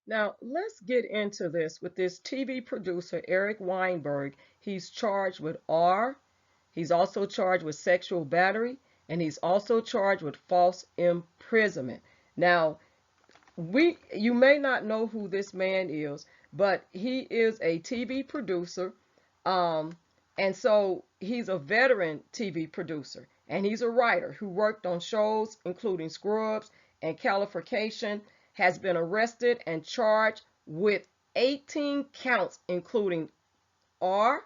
Now, let's get into this with this TV producer, Eric Weinberg. He's charged with R. He's also charged with sexual battery, and he's also charged with false imprisonment. Now, you may not know who this man is, but he is a TV producer. Um, and so he's a veteran TV producer, and he's a writer who worked on shows including Scrubs and Californication, has been arrested and charged with 18 counts, including R,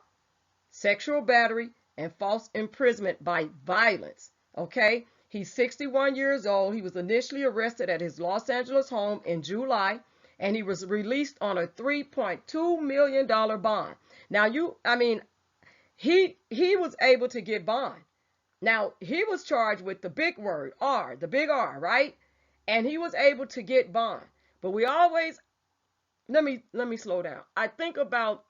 sexual battery, and false imprisonment by violence. Okay? He's 61 years old. He was initially arrested at his Los Angeles home in July, and he was released on a $3.2 million bond. Now, he was able to get bond. Now, he was charged with the big word, R, the big R, right? And he was able to get bond. But we always let me slow down. I think about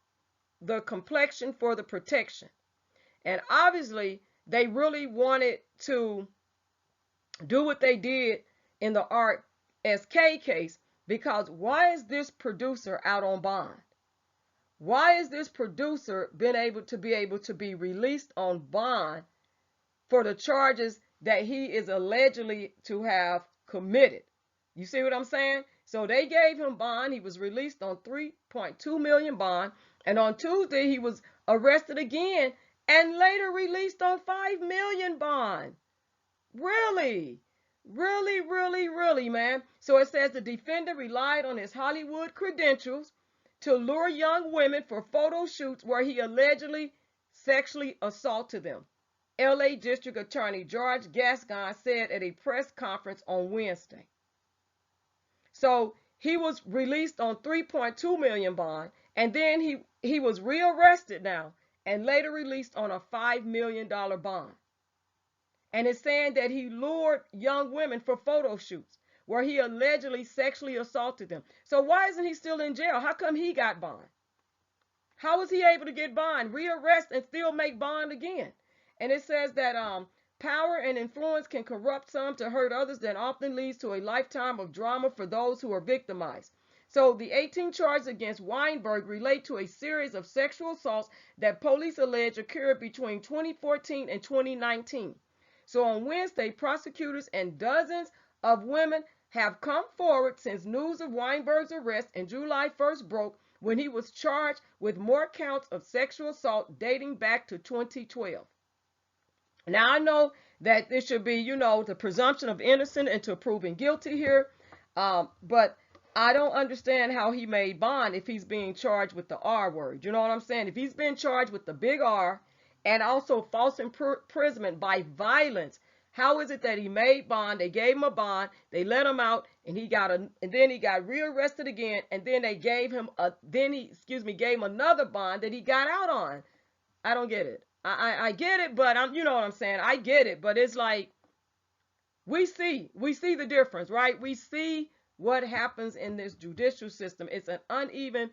the complexion for the protection. And obviously, they really wanted to do what they did in the RSK case, because why is this producer out on bond? Why is this producer been able to be released on bond for the charges that he is allegedly to have committed? You see what I'm saying? So they gave him bond. He was released on 3.2 million bond, and on Tuesday he was arrested again and later released on 5 million bond. Really? Really, really, really, man. So it says the defendant relied on his Hollywood credentials to lure young women for photo shoots where he allegedly sexually assaulted them. LA District Attorney George Gascon said at a press conference on Wednesday. So he was released on 3.2 million bond, and then he was rearrested now and later released on a $5 million bond. And it's saying that he lured young women for photo shoots where he allegedly sexually assaulted them. So why isn't he still in jail? How come he got bond? How was he able to get bond, rearrest, and still make bond again? And it says that power and influence can corrupt some to hurt others, that often leads to a lifetime of drama for those who are victimized. So the 18 charges against Weinberg relate to a series of sexual assaults that police allege occurred between 2014 and 2019. So on Wednesday, prosecutors and dozens of women have come forward since news of Weinberg's arrest in July 1st broke, when he was charged with more counts of sexual assault dating back to 2012. Now, I know that there should be, the presumption of innocence until proven guilty here, but I don't understand how he made bond if he's being charged with the R word. You know what I'm saying? If he's been charged with the big R and also false imprisonment by violence, how is it that he made bond? They gave him a bond, they let him out, and then he got rearrested again, and then they gave him gave him another bond that he got out on. I don't get it. I get it, but you know what I'm saying. I get it, but it's like we see the difference, right? We see what happens in this judicial system. It's an uneven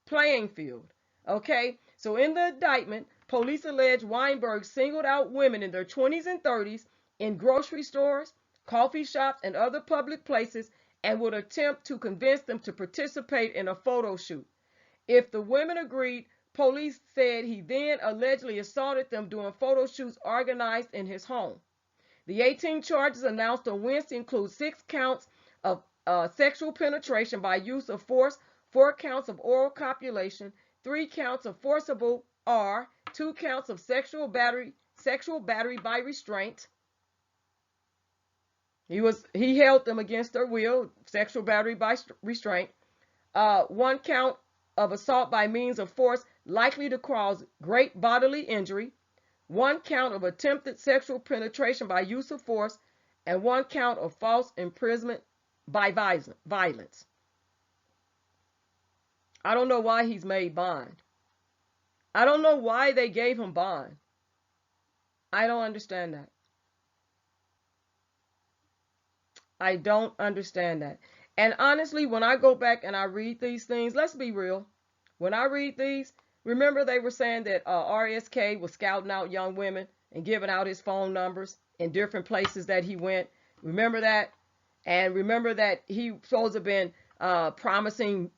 playing field. Okay, so in the indictment, police allege Weinberg singled out women in their 20s and 30s in grocery stores, coffee shops, and other public places, and would attempt to convince them to participate in a photo shoot. If the women agreed, police said he then allegedly assaulted them during photo shoots organized in his home. The 18 charges announced on Wednesday include 6 counts of sexual penetration by use of force, 4 counts of oral copulation, 3 counts of forcible R, 2 counts of sexual battery by restraint. He held them against their will, sexual battery by restraint. 1 count of assault by means of force likely to cause great bodily injury. 1 count of attempted sexual penetration by use of force, and 1 count of false imprisonment by violence. I don't know why he's made bond. I don't know why they gave him bond. I don't understand that. I don't understand that. And honestly, when I go back and I read these things, let's be real. When I read these, remember they were saying that RSK was scouting out young women and giving out his phone numbers in different places that he went. Remember that? And remember that he supposed to have been promising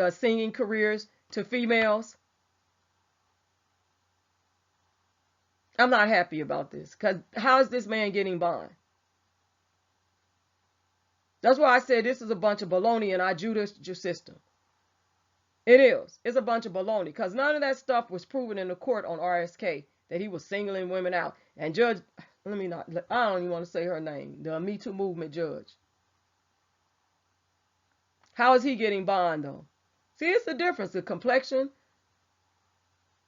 singing careers to females. I'm not happy about this, because how is this man getting bond? That's why I said this is a bunch of baloney in our judicial system. It is. It's a bunch of baloney, because none of that stuff was proven in the court on RSK, that he was singling women out. And Judge, I don't even want to say her name, the Me Too movement judge. How is he getting bond, though? See, it's the difference. The complexion,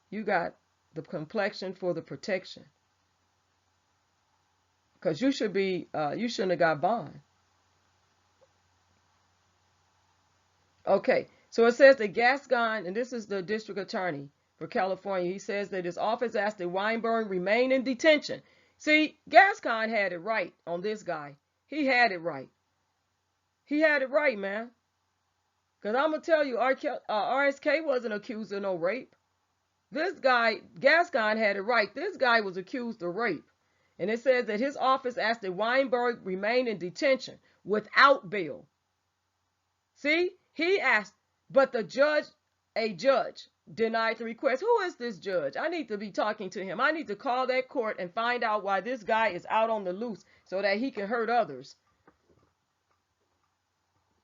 you got the complexion for the protection. Because you shouldn't have got bond. Okay, so it says that Gascon, and this is the district attorney for California, he says that his office asked that Weinberg remain in detention. See, Gascon had it right on this guy. He had it right. He had it right, man. Because I'm going to tell you, RSK wasn't accused of no rape. This guy, Gascon, had it right. This guy was accused of rape. And it says that his office asked that Weinberg remain in detention without bail. See, he asked, but a judge denied the request. Who is this judge? I need to be talking to him. I need to call that court and find out why this guy is out on the loose so that he can hurt others.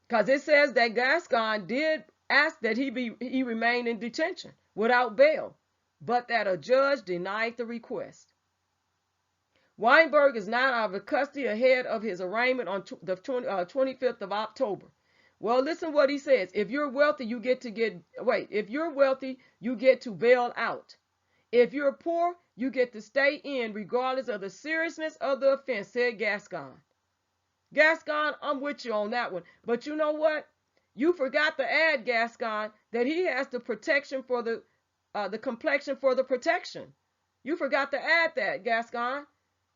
Because it says that Gascon did ask that he remain in detention without bail, but that a judge denied the request. Weinberg is now out of custody ahead of his arraignment on the 25th of October. Well, listen what he says. If you're wealthy, you get to bail out. If you're poor, you get to stay in regardless of the seriousness of the offense, said Gascon. Gascon, I'm with you on that one. But you know what? You forgot to add, Gascon, that he has the protection for the complexion for the protection. You forgot to add that, Gascon,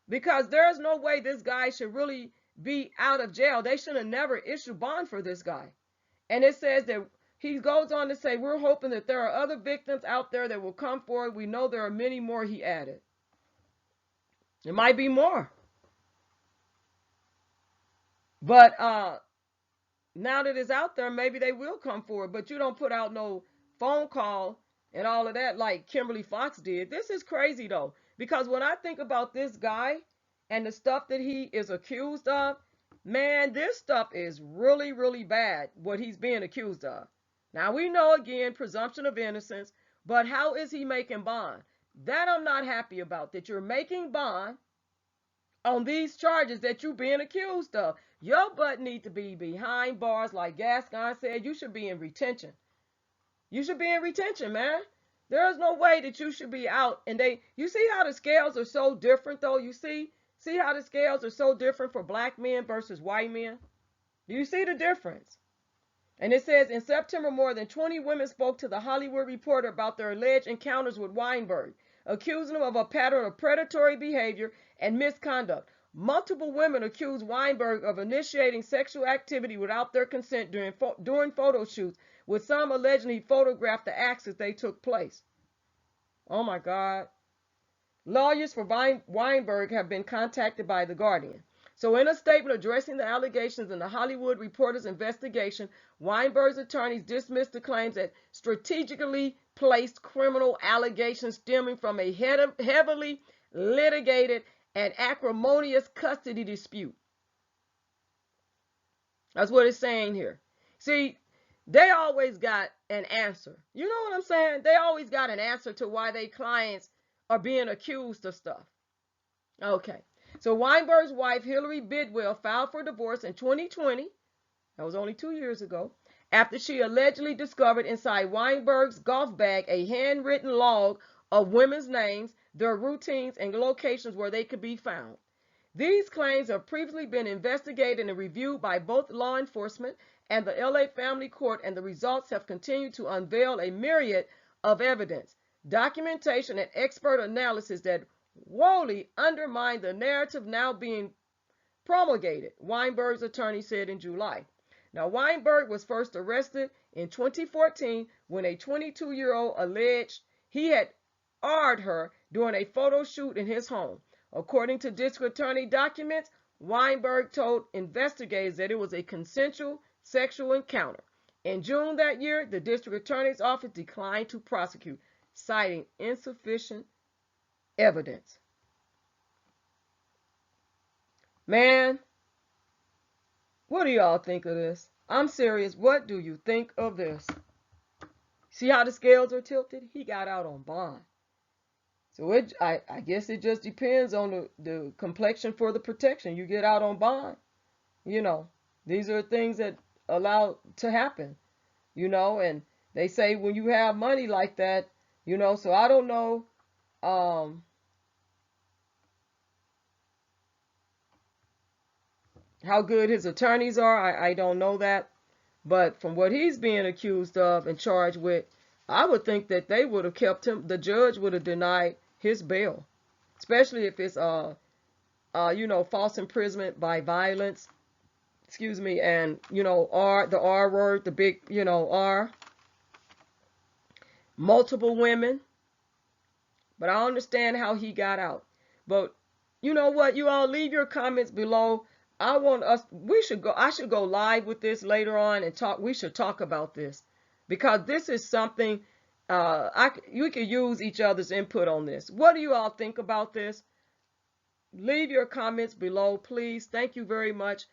because there's no way this guy should really be out of jail. They should have never issued bond for this guy. And it says that he goes on to say, we're hoping that there are other victims out there that will come forward. We know there are many more, he added. There might be more. But now that it's out there, maybe they will come forward. But you don't put out no phone call and all of that like Kimberly Fox did. This is crazy, though, because when I think about this guy and the stuff that he is accused of, man, this stuff is really, really bad, what he's being accused of. Now, we know, again, presumption of innocence, but how is he making bond? That I'm not happy about, that you're making bond on these charges that you're being accused of. Your butt need to be behind bars, like Gascon said. You should be in retention. You should be in retention, man. There's no way that you should be out. And you see how the scales are so different, though? You see how the scales are so different for black men versus white men? Do you see the difference? And it says, in September, more than 20 women spoke to the Hollywood Reporter about their alleged encounters with Weinberg, accusing him of a pattern of predatory behavior and misconduct. Multiple women accused Weinberg of initiating sexual activity without their consent during photo shoots, with some alleging he photographed the acts as they took place. Oh my God. Lawyers for Weinberg have been contacted by The Guardian. So in a statement addressing the allegations in the Hollywood Reporter's investigation, Weinberg's attorneys dismissed the claims that strategically placed criminal allegations stemming from a heavily litigated and acrimonious custody dispute. That's what it's saying here. See, they always got an answer. You know what I'm saying? They always got an answer to why their clients are being accused of stuff. Okay. So Weinberg's wife, Hillary Bidwell, filed for divorce in 2020. That was only 2 years ago. After she allegedly discovered inside Weinberg's golf bag a handwritten log of women's names, their routines, and locations where they could be found. These claims have previously been investigated and reviewed by both law enforcement and the LA Family Court, and the results have continued to unveil a myriad of evidence, documentation, and expert analysis that woefully undermine the narrative now being promulgated, Weinberg's attorney said in July. Now, Weinberg was first arrested in 2014 when a 22-year-old alleged he had AR'd her during a photo shoot in his home. According to district attorney documents, Weinberg told investigators that it was a consensual sexual encounter. In June that year, the district attorney's office declined to prosecute, citing insufficient evidence. Man, what do y'all think of this? I'm serious. What do you think of this? See how the scales are tilted? He got out on bond. So I guess it just depends on the complexion for the protection. You get out on bond, you know, these are things that allow to happen, and they say when you have money like that, so I don't know how good his attorneys are. I don't know that. But from what he's being accused of and charged with, I would think that they would have kept him, the judge would have denied his bail, especially if it's, false imprisonment by violence, excuse me, and, the R word, the big, R, multiple women. But I understand how he got out. But you know what? You all leave your comments below. I should go live with this later on and talk. We should talk about this because this is something we could use each other's input on this. What do you all think about this? Leave your comments below, please. Thank you very much.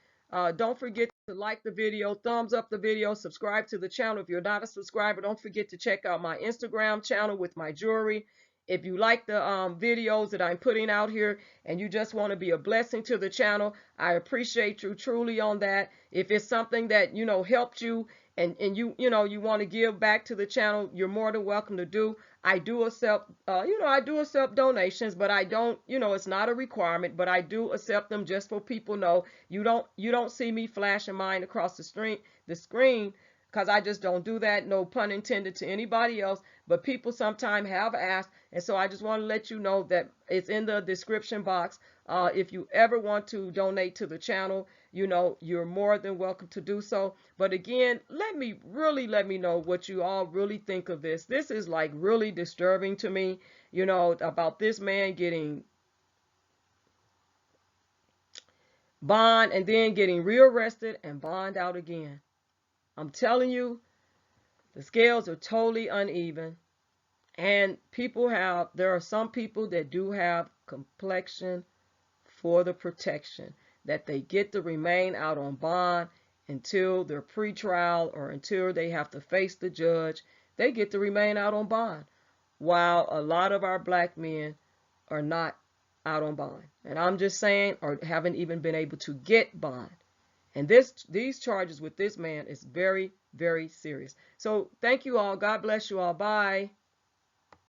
Don't forget to like the video, thumbs up the video, subscribe to the channel. If you're not a subscriber, don't forget to check out my Instagram channel with my jewelry. If you like the videos that I'm putting out here and you just want to be a blessing to the channel, I appreciate you truly on that. If it's something that, helped you and you want to give back to the channel, you're more than welcome to do. I do accept, I do accept donations, but I don't, it's not a requirement, but I do accept them just so people know you don't see me flashing mine across the screen, because I just don't do that. No pun intended to anybody else, but people sometimes have asked, and so I just want to let you know that it's in the description box. If you ever want to donate to the channel, you're more than welcome to do so. But again, let me know what you all really think of this. This is like really disturbing to me, about this man getting bond and then getting rearrested and bond out again. I'm telling you, the scales are totally uneven. And there are some people that do have complexion for the protection, that they get to remain out on bond until their pretrial or until they have to face the judge. They get to remain out on bond, while a lot of our black men are not out on bond. And I'm just saying, or haven't even been able to get bond. And these charges with this man is very, very serious. So thank you all. God bless you all. Bye.